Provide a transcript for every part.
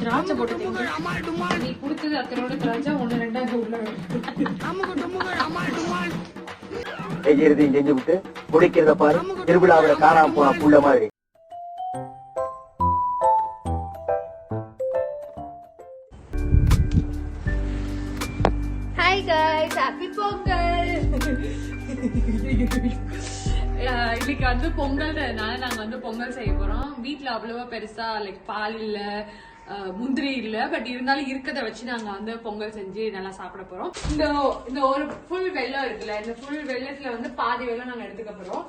திராட்சை போட்டு நீ குடுத்தது அத்தனோட திராட்சை 1-2 உள்ள செய்யறதையும் செஞ்சு விட்டு குடிக்கிறத பாரு, திருவிழாவில காணாம போன புள்ள மாதிரி. Hi guys, happy Pongal. இன்னைக்கு வந்து பொங்கல்ன்றதுனால நாங்க வந்து பொங்கல் செய்ய போறோம். வீட்டுல அவ்வளவா பெருசா லைக் பால் இல்ல, முந்திரி இல்ல, பட் இருந்தாலும் இருக்கத வச்சு நாங்க வந்து பொங்கல் செஞ்சு நல்லா சாப்பிட போறோம். இந்த ஒரு ஃபுல் வெல்லம் இருக்குல்ல, இந்த ஃபுல் வெல்லத்துல வந்து பாதி வெல்லம் நாங்க எடுத்துக்க போறோம்.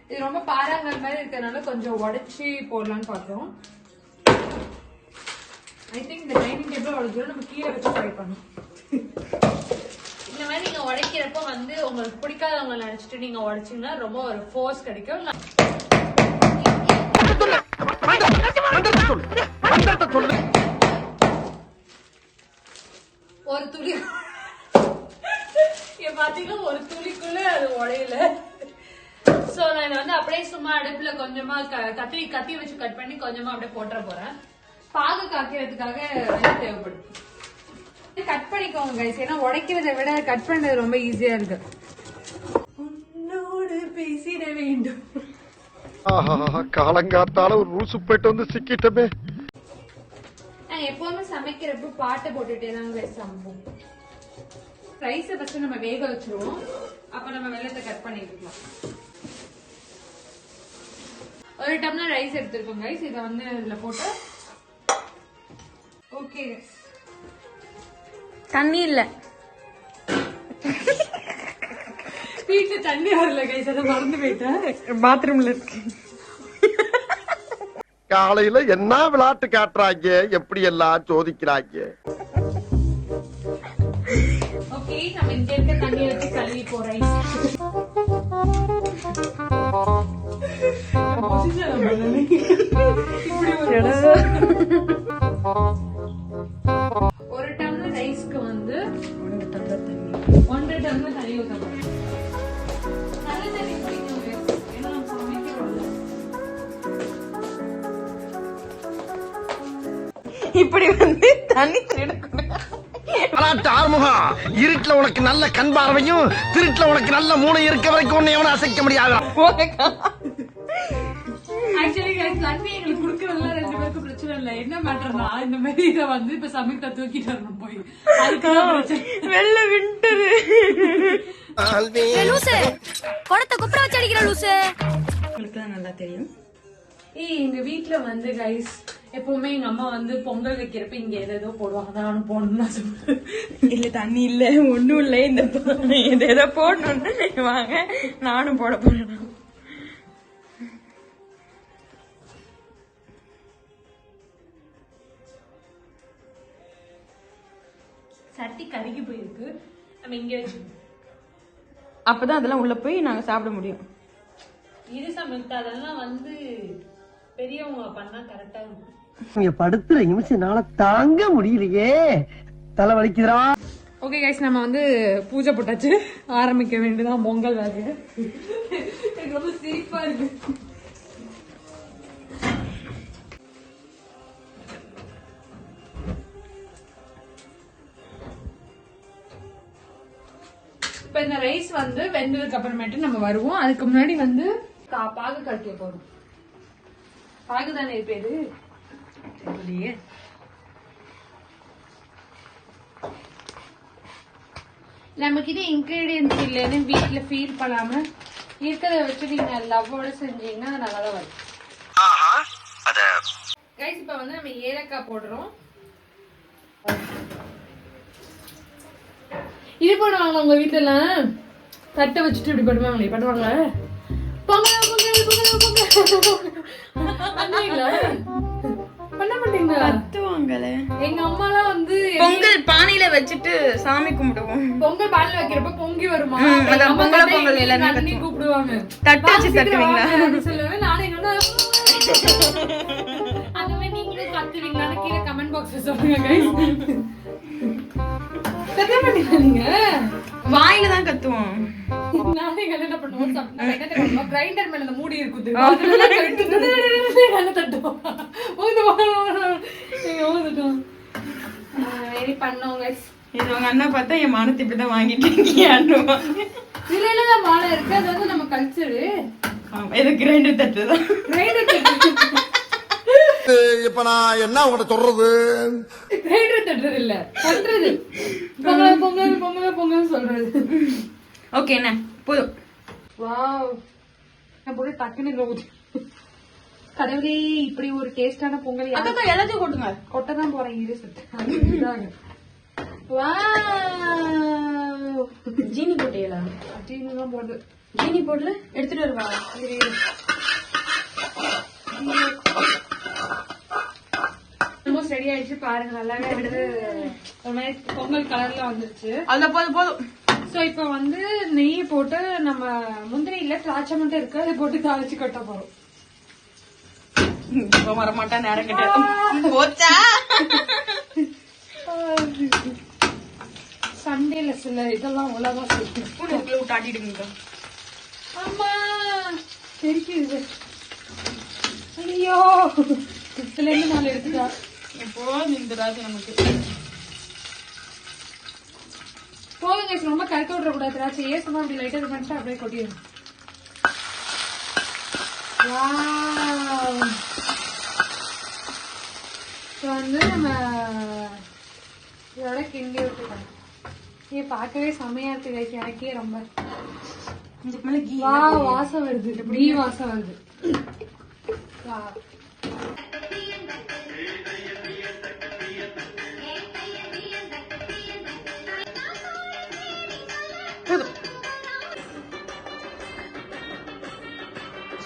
இது ரொம்ப பாறாங்கல் மாதிரி இருக்கிறதுனால கொஞ்சம் உடைச்சி போடலான்னு பார்த்தோம். ஐ திங்க் இந்த டைனிங் டேபிள் உடைச்சிடும், நம்ம கீழே வச்சு ட்ரை பண்ணோம். இந்த மாதிரி நீங்க உடைக்கிறப்ப வந்து உங்களுக்கு பிடிக்காதவங்க நினைச்சிட்டு நீங்க உடைச்சீங்கன்னா ரொம்ப ஒரு ஃபோர்ஸ் கிடைக்கும். ஒரு துளி பாத்தீங்கன்னா ஒரு துளிக்குள்ள அது உடையல. சோ நான் வந்து அப்படியே சும்மா அடுப்புல கொஞ்சமா கத்தி வச்சு கட் பண்ணி கொஞ்சமா அப்படியே போட்டுற போறேன். பாகு காக்கிறதுக்காக தேவைப்படும். கட் பண்ணிக்கோங்க கைஸ், ஏன்னா உடைக்கிறத விட கட் பண்றது ரொம்ப ஈஸியா இருக்கு. உன்னோடு பேசிட வேண்டும். காலங்காத்தால ஒரு ரூசு போயிட்டு வந்து சிக்கிட்டமே. நான் எப்பவுமே சமைக்கிறப்ப பாட்டை போட்டுட்டே தாங்க சமைப்போம். ரைஸை ஃபர்ஸ்ட் நம்ம வேக வச்சிருவோம், அப்ப நம்ம வெல்லத்தை கட் பண்ணிக்கலாம். ஒரு டம்ளர் ரைஸ் எடுத்துருக்கோம் கைஸ், இதை வந்து இதுல போட்டு ஓகே. தண்ணி இல்ல, வீட்டுல தண்ணி வரல கைஸ், அதை மறந்து போயிட்டேன். பாத்ரூம்ல இருக்கு. காலையில என்ன விளையாட்டு காட்டுறாங்க, எப்படி எல்லாம் சோதிக்கிறாங்க. ஓகே, நம்ம இங்க இருக்க தண்ணி வச்சு கழுவி போறோம். ஒரு டம்ளர் ரைஸ்க்கு வந்து 1.5 டம்ளர் தண்ணி ஊத்த போறோம். நல்ல தண்ணி குடிக்கணும், ஏன்னா நம்ம சமைக்கிறோம். இப்படி வந்து தண்ணி ஆறுமுகம், இருட்டுல உனக்கு நல்ல கண் பார்வையும் திருட்டுல உனக்கு நல்ல மூளை இருக்க வரைக்கும் ஒன்னு எவனும் அசைக்க முடியாது. ஆக்சுவலி தண்ணி எங்களுக்கு குடுக்கறதுல 2 பேருக்கும் பிரச்சனை இல்ல. என்ன மேட்டர்னா இந்த மாதிரி இதை வந்து இப்ப சமைக்க தூக்கிட்டு வரணும் போய், வெள்ள விண்டரு குடத்தை குப்புற வச்சு அடிக்கிற லூசு. உங்களுக்கு தான் நல்லா தெரியும். எங்க வீட்டுல வந்து கைஸ் எப்பவுமே எங்க அம்மா வந்து பொங்கல் வைக்கிறப்ப இங்க ஏதோ போடுவாங்க, நானும் போடணும்னு சொல்லுவேன். இல்ல தண்ணி இல்ல, ஒண்ணும் இல்ல, இந்த ஏதோ போடணும்னு வாங்க, நானும் போட போறேன். சட்டி கருகி போயிருக்கு, நம்ம இங்க வச்சு அப்பதான் அதெல்லாம் உள்ள போய் நாங்க சாப்பிட முடியும். இது சமைத்த அதெல்லாம் வந்து பெரியவங்க பண்ணா கரெக்டா இருக்கும். படுத்துற நிமிஷம்னால தாங்க முடியலையே, தலை வலிக்குதுடா. ஓகே கைஸ், நம்ம வந்து பூஜை போட்டாச்சு, ஆரம்பிக்க வேண்டியதான் பொங்கல் வேலையை. எனக்கு ரொம்ப சிரிப்பா இருக்கு. இப்ப இந்த ரைஸ் வந்து வெந்ததுக்கு அப்புறமேட்டு நம்ம வருவோம். அதுக்கு முன்னாடி வந்து பாகு கட்டிய போறோம். பாகு தானே பேரு. நமக்கு இது இன்கிரீடியன்ஸ் இல்லைன்னு வீட்டுல ஃபீல் பண்ணாம இருக்கிறத வச்சு நீங்க லவ்வோட செஞ்சீங்கன்னா நல்லாதான் வரும். கைஸ், இப்ப வந்து நம்ம ஏலக்காய் போடுறோம். இது பண்ணுவாங்க உங்க வீட்டுல எல்லாம், தட்டை வச்சுட்டு இப்படி பண்ணுவாங்களே, பண்ணுவாங்க. பொங்கல் பொங்கல் பொங்கல் பொங்கல் பண்ண மாட்டீங்களா? கத்துவாங்களே. எங்க அம்மா எல்லாம் வந்து பொங்கல் பானையில வச்சுட்டு சாமி கும்பிடுவோம். பொங்கல் பானையில வைக்கிறப்ப பொங்கி வருமா, பொங்கல் எல்லாமே கூப்பிடுவாங்க. தட்டு வச்சு தட்டுவீங்களா சொல்லுவேன். நானும் என்னன்னா அந்த மாதிரி நீங்களும் கத்துவீங்களான்னு கீழே கமெண்ட் பாக்ஸ்ல சொல்லுங்க கைஸ். கத்த மாட்டீங்க, நீங்க வாயில தான் கத்துவோம். நானே என்ன பண்ணுவோம் கிரைண்டர் மேல இந்த மூடி இருக்குது அதெல்லாம் கழட்டி தட்டுவோம் வெரி பண்ணோம் guys. இது உங்க அண்ணா பார்த்தா என் மானத்தை இப்படிதான் வாங்கிட்டு இருக்கீங்க. இதுல எல்லாம் மாலை இருக்கு, அது வந்து நம்ம கல்ச்சரு. இது கிரைண்டர் தட்டுதான். கிரைண்டர் தட்டு இப்ப நான் என்ன உங்கள்ட்ட சொல்றது? கிரைண்டர் தட்டுறது இல்ல, தட்டுறது. பொங்கல் பொங்கல் பொங்கல் பொங்கல் சொல்றது. ஓகே என்ன போதும். வாவ், நான் போய் டக்குன்னு ஊத்தி கடவுளே இப்படி ஒரு டேஸ்டான பொங்கல் அக்கா எல்லாத்தையும் கொட்டுங்க. கொட்டதான் போறேன். இரு சுத்த ஜீனி போட்டியலா? ஜீனிதான் போடுது. ஜீனி போடல எடுத்துட்டு வருவா. ஆல்மோஸ்ட் ரெடி ஆயிடுச்சு பாருங்க. நல்லாவே வந்து ஒரு மாதிரி பொங்கல் கலர்ல வந்துருச்சு. அதுல போதும் போதும். சோ இப்ப வந்து நெய் போட்டு நம்ம முந்திரி இல்ல திராட்சை மட்டும் இருக்கு, அதை போட்டு தாளிச்சு கட்ட போறோம். இப்ப வரமாட்டா நேரம் கிட்ட போச்சா. சண்டேல சில இதெல்லாம் உலகம் விட்டு ஆட்டிடுங்க. ஆமா தெரிக்குது. ஐயோ இதுல இருந்து நாலு எடுத்துட்டா. இப்போ இந்த ராஜா நமக்கு போதுங்க, ரொம்ப கறக்க விட கூடாது. திராட்சை ஏசமா அப்படி லைட்டா பண்ணிட்டு அப்படியே கொட்டிடும். வந்து நம்ம இதோட கிண்டி விட்டுக்கணும். இது பார்க்கவே செமையா இருக்கு guys. எனக்கே ரொம்ப இதுக்கு மேல கீ வாசம் வருது. கீ வாசம் வருது.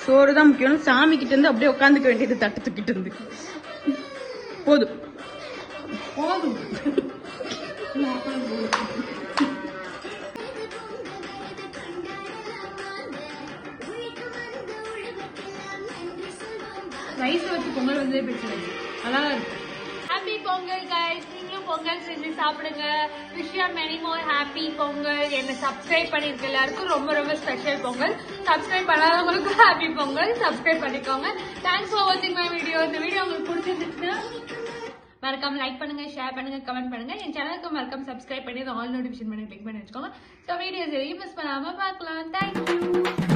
சோறு தான் முக்கியம். சாமி கிட்ட இருந்து அப்படியே உட்காந்துக்க வேண்டியது தட்டத்துக்கிட்ட இருந்து. போதும் போதும். ரைஸ் வச்சு பொங்கல் வந்து பிரச்சனை அதான் இருக்கு. Happy Pongal guys. நீங்களும் பொங்கல் செஞ்சு சாப்பிடுங்க. Wish you many more happy Pongal. என்ன சப்ஸ்கிரைப் பண்ணிருக்க எல்லாருக்கும் ரொம்ப ரொம்ப ஸ்பெஷல் பொங்கல். சப்ஸ்கிரைப் பண்ணாதவங்களுக்கு ஹாப்பி பொங்கல். சப்ஸ்கிரைப் பண்ணிக்கோங்க. தேங்க்ஸ் ஃபார் வாட்சிங் மை வீடியோ. இந்த வீடியோ உங்களுக்கு பிடிச்சிருந்துச்சுன்னா மறக்காம லைக் பண்ணுங்க, ஷேர் பண்ணுங்க, கமெண்ட் பண்ணுங்க. என் சேனலுக்கு மறக்காம சப்ஸ்கிரைப் பண்ணி ஆல் நோட்டிபிகேஷன் பண்ணி கிளிக் பண்ணி வச்சுக்கோங்க. ஸோ வீடியோஸ் எதையும் மிஸ் பண்ணாம பார்க்கலாம். தேங்க்யூ.